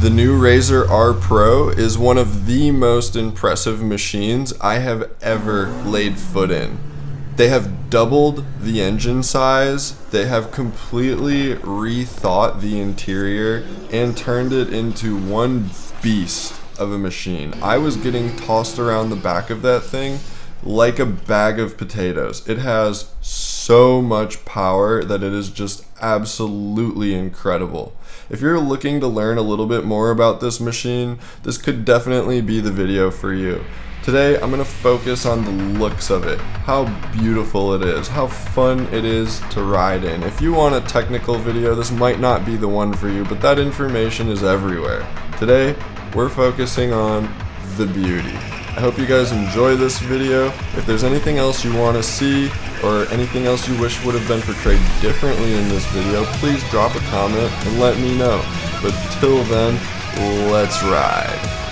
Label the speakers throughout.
Speaker 1: The new Razer R Pro is one of the most impressive machines I have ever laid foot in. They have doubled the engine size, they have completely rethought the interior and turned it into one beast of a machine. I was getting tossed around the back of that thing like a bag of potatoes. It has so much power that it is just absolutely incredible. If you're looking to learn a little bit more about this machine, this could definitely be the video for you. Today, I'm going to focus on the looks of it, how beautiful it is, how fun it is to ride in. If you want a technical video, this might not be the one for you, but that information is everywhere. Today, we're focusing on the beauty. I hope you guys enjoy this video. If there's anything else you want to see or anything else you wish would have been portrayed differently in this video, please drop a comment and let me know. But till then, let's ride.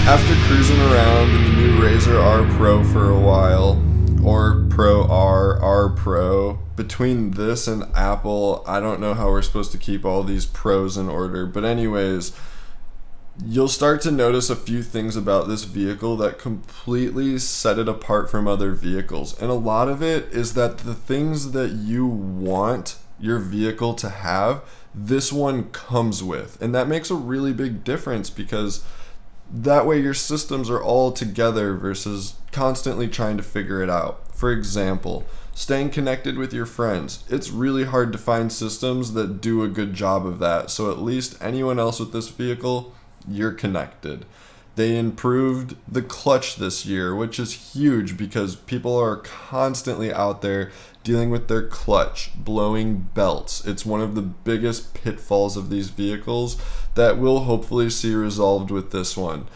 Speaker 1: After cruising around in the new Razer R Pro for a while, or Pro R Pro, between this and Apple, I don't know how we're supposed to keep all these pros in order, but anyways, you'll start to notice a few things about this vehicle that completely set it apart from other vehicles. And a lot of it is that the things that you want your vehicle to have, this one comes with. And that makes a really big difference because that way your systems are all together versus constantly trying to figure it out. For example, staying connected with your friends. It's really hard to find systems that do a good job of that. So at least anyone else with this vehicle, you're connected. They improved the clutch this year, which is huge because people are constantly out there dealing with their clutch, blowing belts. It's one of the biggest pitfalls of these vehicles that we'll hopefully see resolved with this one.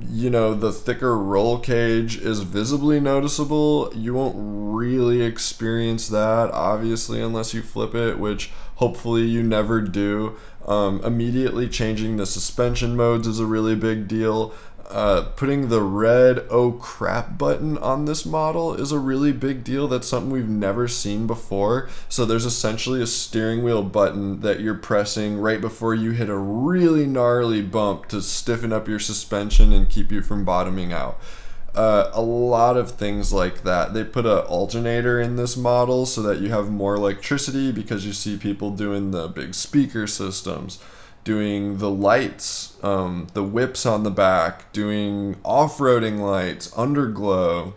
Speaker 1: you know, the thicker roll cage is visibly noticeable. You won't really experience that, obviously, unless you flip it, which hopefully you never do. Immediately changing the suspension modes is a really big deal. Putting the red "oh crap" button on this model is a really big deal. That's something we've never seen before. So there's essentially a steering wheel button that you're pressing right before you hit a really gnarly bump to stiffen up your suspension and keep you from bottoming out. A lot of things like that. They put an alternator in this model so that you have more electricity, because you see people doing the big speaker systems, doing the lights, the whips on the back, doing off-roading lights, underglow,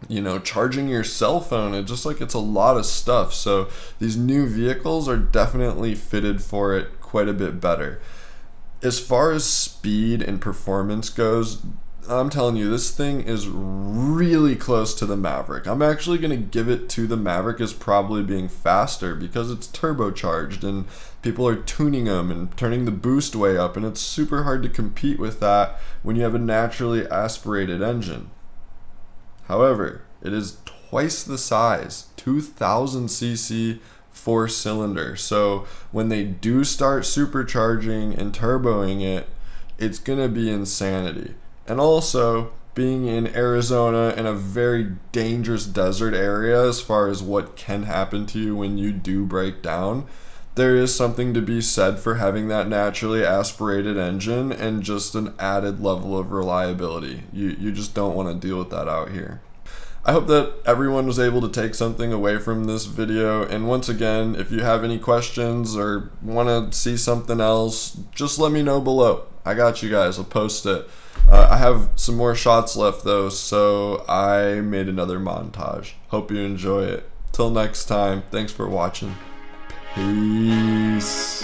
Speaker 1: you know, charging your cell phone. It's a lot of stuff. So these new vehicles are definitely fitted for it quite a bit better. As far as speed and performance goes, I'm telling you, this thing is really close to the Mavic. I'm actually going to give it to the Mavic as probably being faster, because it's turbocharged and people are tuning them and turning the boost way up, and it's super hard to compete with that when you have a naturally aspirated engine. However, it is twice the size, 2000cc 4-cylinder. So when they do start supercharging and turboing it, it's going to be insanity. And also, being in Arizona, in a very dangerous desert area as far as what can happen to you when you do break down, there is something to be said for having that naturally aspirated engine and just an added level of reliability. You just don't want to deal with that out here. I hope that everyone was able to take something away from this video, and once again, if you have any questions or want to see something else, just let me know below. I got you guys, I'll post it. I have some more shots left though, so I made another montage. Hope you enjoy it. Till next time, thanks for watching. Peace.